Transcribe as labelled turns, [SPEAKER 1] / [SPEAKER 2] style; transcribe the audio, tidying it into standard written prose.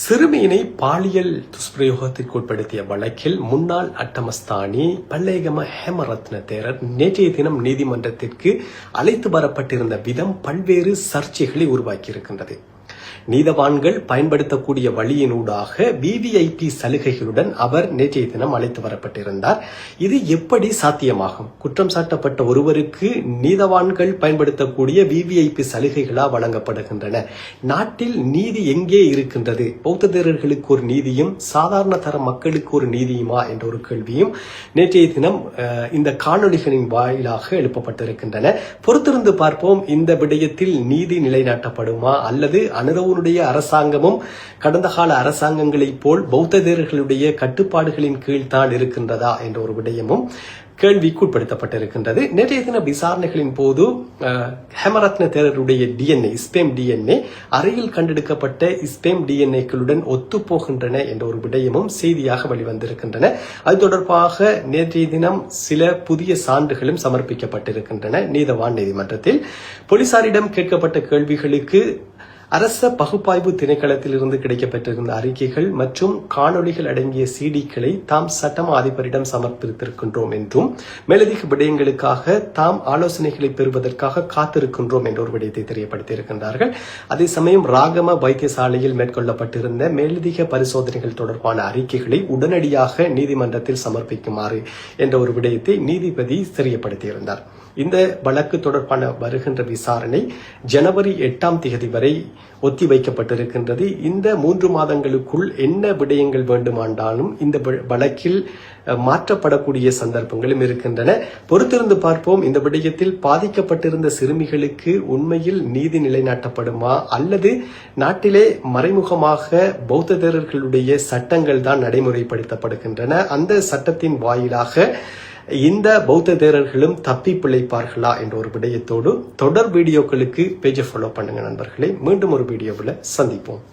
[SPEAKER 1] சிறுமியினை பாலியல் துஷ்பிரயோகத்திற்கு உட்படுத்திய வழக்கில் முன்னாள் அட்டமஸ்தானி பல்லேகம ஹேமரத்ன தேரர் நேற்றைய தினம் நீதிமன்றத்திற்கு அழைத்து வரப்பட்டிருந்த விதம் பல்வேறு சர்ச்சைகளை உருவாக்கியிருக்கின்றது. நீதவான்கள் பயன்படுத்தக்கூடிய வழியினூடாக விவிஐபி சலுகைகளுடன் அவர் நேற்றைய தினம் அழைத்து வரப்பட்டிருந்தார். இது எப்படி சாத்தியமாகும்? குற்றம் சாட்டப்பட்ட ஒருவருக்கு நீதவான்கள் பயன்படுத்தக்கூடிய விவிஐபி சலுகைகளா வழங்கப்படுகின்றன? நாட்டில் நீதி எங்கே இருக்கின்றது? பௌத்த தேரர்களுக்கு ஒரு நீதியும் சாதாரண தர மக்களுக்கு ஒரு நீதியுமா என்ற ஒரு கேள்வியும் நேற்றைய தினம் இந்த காணொலிகளின் வாயிலாக எழுப்பப்பட்டிருக்கின்றன. பொறுத்திருந்து பார்ப்போம், இந்த விடயத்தில் நீதி நிலைநாட்டப்படுமா அல்லது அனுரவு அரசாங்கமும் கடந்த கால அரசாங்கங்களைப் போல் பௌத்த தேரர்களுடைய கட்டுப்பாடுகளின் கீழ்தான் இருக்கின்றதா என்ற ஒரு விடயமும் கேள்விக்குட்படுத்தப்பட்டிருக்கின்றது. நேற்றைய தின விசாரணைகளின் போது ஹேமரத்ன தேரருடைய டிஎன்ஏ ஸ்பெம் டிஎன்ஏ அறையில் கண்டெடுக்கப்பட்ட ஸ்பெம் டிஎன்ஏக்களுடன் ஒத்துப்போகின்றன என்ற ஒரு விடயமும் செய்தியாக வெளிவந்திருக்கின்றன. அது தொடர்பாக நேற்றைய தினம் சில புதிய சான்றுகளும் சமர்ப்பிக்கப்பட்டிருக்கின்றன. நீதவான் நீதிமன்றத்தில் போலீசாரிடம் கேட்கப்பட்ட கேள்விகளுக்கு அரச பகுப்பாய்வு திணைக்களத்தில் இருந்து கிடைக்கப்பட்டிருந்த அறிக்கைகள் மற்றும் காணொலிகள் அடங்கிய சிடிக்களை தாம் சட்டமா அதிபரிடம் சமர்ப்பித்திருக்கின்றோம் என்றும் மேலதிக விடயங்களுக்காக தாம் ஆலோசனைகளை பெறுவதற்காக காத்திருக்கின்றோம் என்ற ஒரு விடயத்தை தெரியப்படுத்தியிருக்கின்றார்கள். அதே சமயம் ராகம வைத்தியசாலையில் மேற்கொள்ளப்பட்டிருந்த மேலதிக பரிசோதனைகள் தொடர்பான அறிக்கைகளை உடனடியாக நீதிமன்றத்தில் சமர்ப்பிக்குமாறு என்ற ஒரு விடயத்தை நீதிபதி தெரியப்படுத்தியிருந்தார். இந்த வழக்கு தொடர்பான வருகின்ற விசாரணை ஜனவரி 8ஆம் தேதி வரை ஒத்திவைக்கப்பட்டிருக்கின்றது. இந்த 3 மாதங்களுக்குள் என்ன விடயங்கள் வேண்டுமானாலும் இந்த வழக்கில் மாற்றப்படக்கூடிய சந்தர்ப்பங்களும் இருக்கின்றன. பொறுத்திருந்து பார்ப்போம். இந்த விடயத்தில் பாதிக்கப்பட்டிருந்த சிறுமிகளுக்கு உண்மையில் நீதி நிலைநாட்டப்படுமா அல்லது நாட்டிலே மறைமுகமாக பௌத்த தேரர்களுடைய சட்டங்கள் தான் நடைமுறைப்படுத்தப்படுகின்றன, அந்த சட்டத்தின் வாயிலாக இந்த பௌத்த தேரர்களும் தப்பி பிழைப்பார்களா என்ற ஒரு விடயத்தோடு தொடர் வீடியோக்களுக்கு பேஜை ஃபாலோ பண்ணுங்க நண்பர்களே. மீண்டும் ஒரு வீடியோவில் சந்திப்போம்.